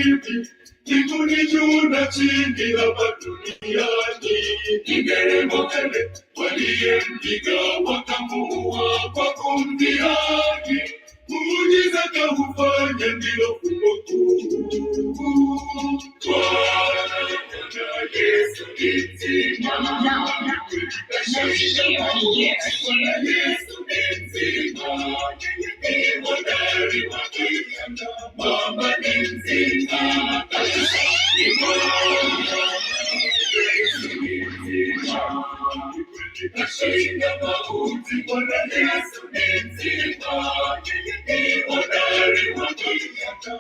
hivi, mbinguni juu na chini hapa duniani. Ingeremo ele waliyempiga wakamuua kwa kumdhihaki, muujiza kaufanya ndilo fumbo kuu. Bwana Yesu ni mzima, kashinda mauti. Bwana Yesu ni mzima, ni hodari wa vita, Baba ni mzima, ni Bwana Yesu ni mzima, kashinda mauti. Bwana Yesu ni mzima, ni hodari wa vita,